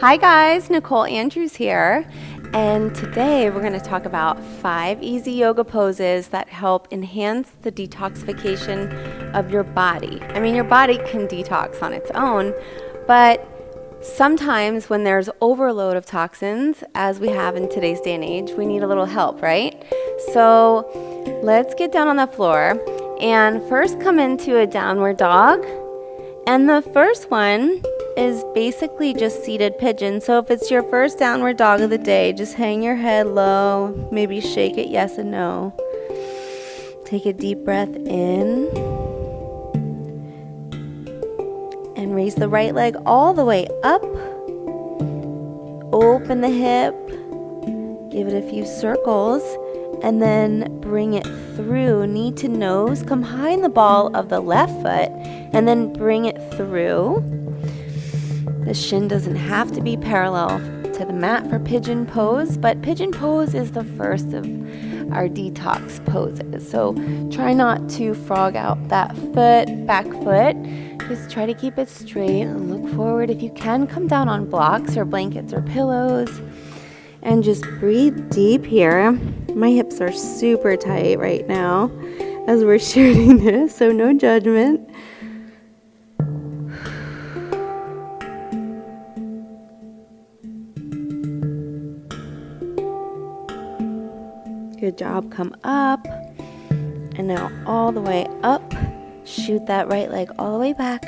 Hi guys, Nicole Andrews here, and today we're going to talk about 5 easy yoga poses that help enhance the detoxification of your body. I mean, your body can detox on its own, but sometimes when there's overload of toxins, as we have in today's day and age, we need a little help, right? So let's get down on the floor and first come into a downward dog. And the first one is basically just seated pigeon. So if it's your first downward dog of the day, just hang your head low, maybe shake it yes and no. Take a deep breath in and raise the right leg all the way up. Open the hip, give it a few circles, and then bring it through, knee to nose. Come behind the ball of the left foot and then bring it through. The shin doesn't have to be parallel to the mat for pigeon pose, but pigeon pose is the first of our detox poses. So try not to frog out that foot, back foot. Just try to keep it straight and look forward. If you can, come down on blocks or blankets or pillows and just breathe deep here. My hips are super tight right now as we're shooting this, so no judgment. Good job. Come up. And now all the way up. Shoot that right leg all the way back.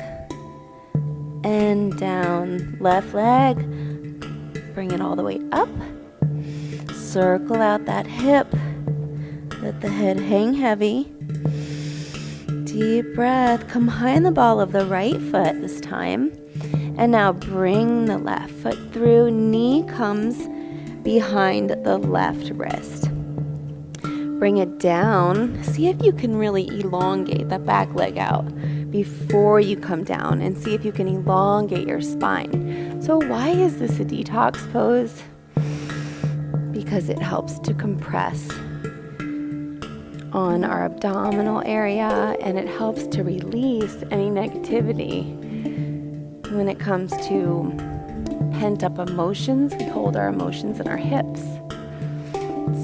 And down. Left leg. Bring it all the way up. Circle out that hip. Let the head hang heavy. Deep breath. Come behind the ball of the right foot this time. And now bring the left foot through. Knee comes behind the left wrist. Bring it down. See if you can really elongate that back leg out before you come down, and see if you can elongate your spine. So why is this a detox pose? Because it helps to compress on our abdominal area, and it helps to release any negativity. When it comes to pent up emotions, we hold our emotions in our hips.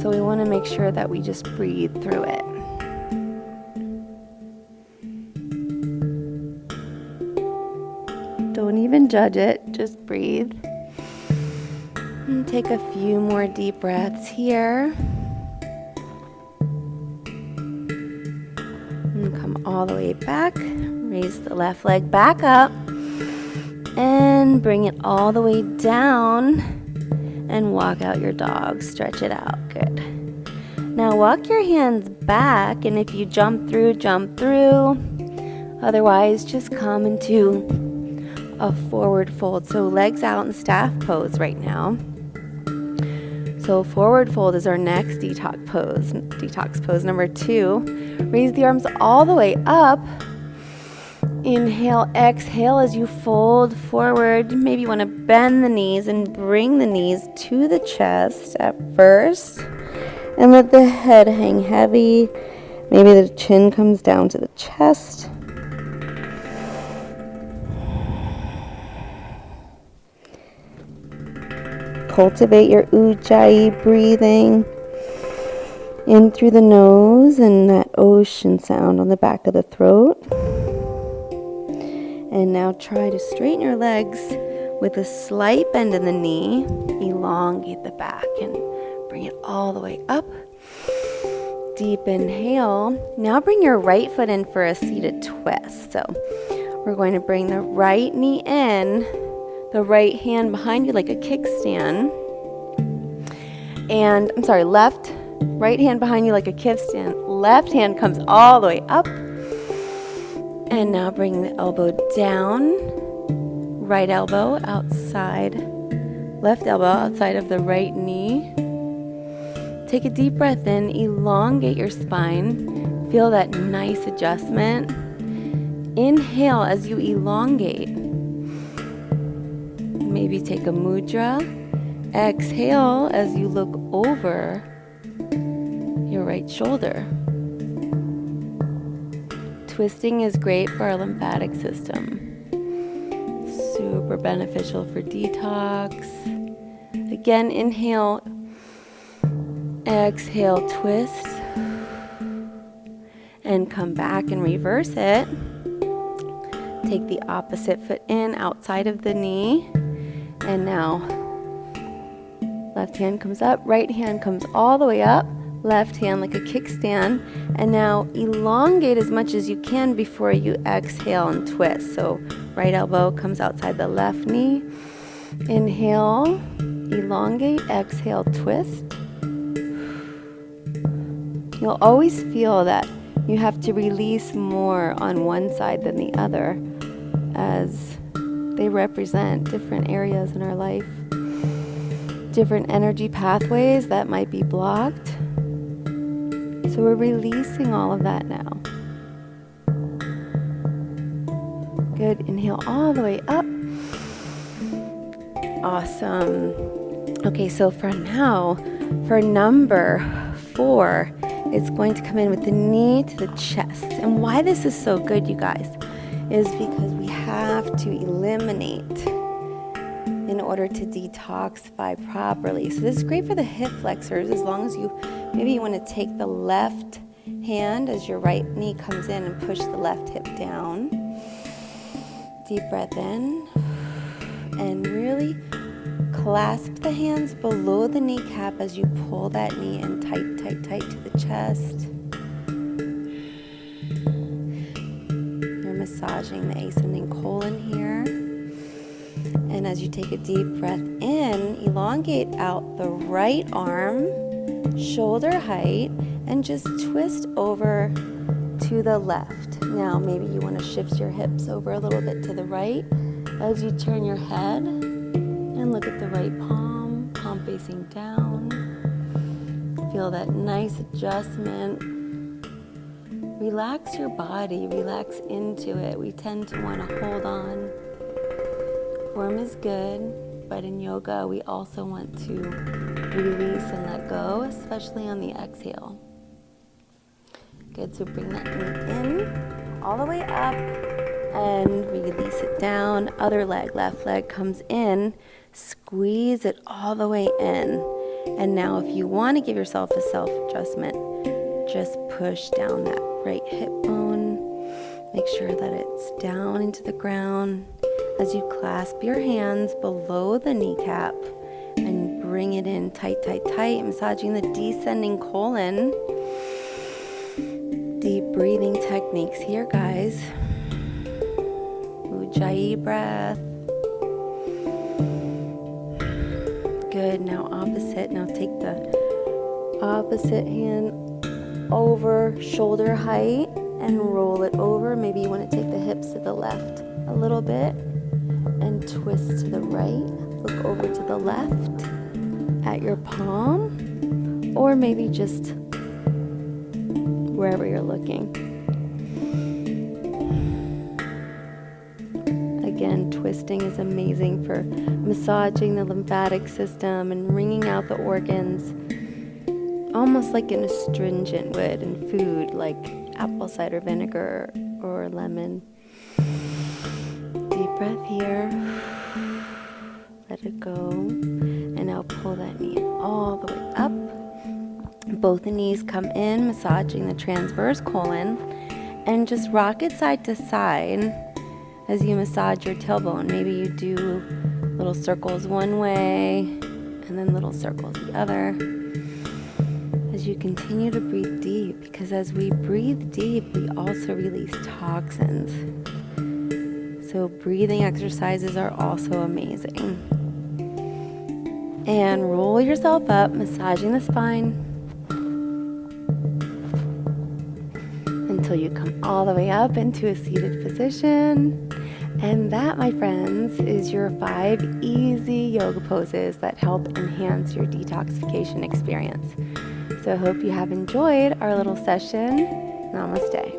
So we want to make sure that we just breathe through it. Don't even judge it, just breathe. And take a few more deep breaths here. And come all the way back. Raise the left leg back up. And bring it all the way down. And walk out your dog. Stretch it out. Good. Now walk your hands back, and if you jump through, jump through. Otherwise, just come into a forward fold. So legs out in staff pose right now. So forward fold is our next detox pose. Detox pose number 2. Raise the arms all the way up. Inhale, exhale as you fold forward. Maybe you want to bend the knees and bring the knees to the chest at first. And let the head hang heavy. Maybe the chin comes down to the chest. Cultivate your ujjayi breathing in through the nose and that ocean sound on the back of the throat. And now try to straighten your legs with a slight bend in the knee. Elongate the back and bring it all the way up. Deep inhale. Now bring your right foot in for a seated twist. So we're going to bring the right knee in, the right hand behind you like a kickstand. And, right hand behind you like a kickstand. Left hand comes all the way up. And now bring the elbow down, right elbow outside, left elbow outside of the right knee. Take a deep breath in, elongate your spine, feel that nice adjustment. Inhale as you elongate. Maybe take a mudra. Exhale as you look over your right shoulder. Twisting is great for our lymphatic system. Super super beneficial for detox. Again, inhale, exhale, twist, and come back and reverse it. Take the opposite foot in outside of the knee, and now left hand comes up, right hand comes all the way up, left hand like a kickstand, and now elongate as much as you can before you exhale and twist. So right elbow comes outside the left knee. Inhale, elongate, exhale, twist. You'll always feel that you have to release more on one side than the other, as they represent different areas in our life, different energy pathways that might be blocked. So we're releasing all of that now. Good. Inhale all the way up. Awesome. Okay, so for now, for number 4, it's going to come in with the knee to the chest. And why this is so good, you guys, is because we have to eliminate in order to detoxify properly. So this is great for the hip flexors, as long as maybe you want to take the left hand as your right knee comes in and push the left hip down. Deep breath in, and really clasp the hands below the kneecap as you pull that knee in tight, tight, tight to the chest. You're massaging the ascending colon here. And as you take a deep breath in, elongate out the right arm, shoulder height, and just twist over to the left. Now maybe you want to shift your hips over a little bit to the right as you turn your head and look at the right palm facing down. Feel that nice adjustment. Relax your body, relax into it. We tend to want to hold on. Form is good, but in yoga we also want to release and let go, especially on the exhale. Good, so bring that knee in, all the way up, and release it down. Other leg, left leg comes in, squeeze it all the way in. And now if you want to give yourself a self-adjustment, just push down that right hip bone. Make sure that it's down into the ground as you clasp your hands below the kneecap and bring it in tight, tight, tight, massaging the descending colon. Deep breathing techniques here, guys. Ujjayi breath. Good. Now opposite. Now take the opposite hand over shoulder height and roll it over. Maybe you want to take the hips to the left a little bit and twist to the right. Look over to the left at your palm, or maybe just wherever you're looking. Again, twisting is amazing for massaging the lymphatic system and wringing out the organs, almost like an astringent would in food, like apple cider vinegar or lemon. Deep breath here. Let it go. And now pull that knee all the way up. Both the knees come in, massaging the transverse colon, and just rock it side to side as you massage your tailbone. Maybe you do little circles one way and then little circles the other. As you continue to breathe deep, because as we breathe deep, we also release toxins. So breathing exercises are also amazing. And roll yourself up, massaging the spine until you come all the way up into a seated position. And that, my friends, is your 5 easy yoga poses that help enhance your detoxification experience. So I hope you have enjoyed our little session. Namaste.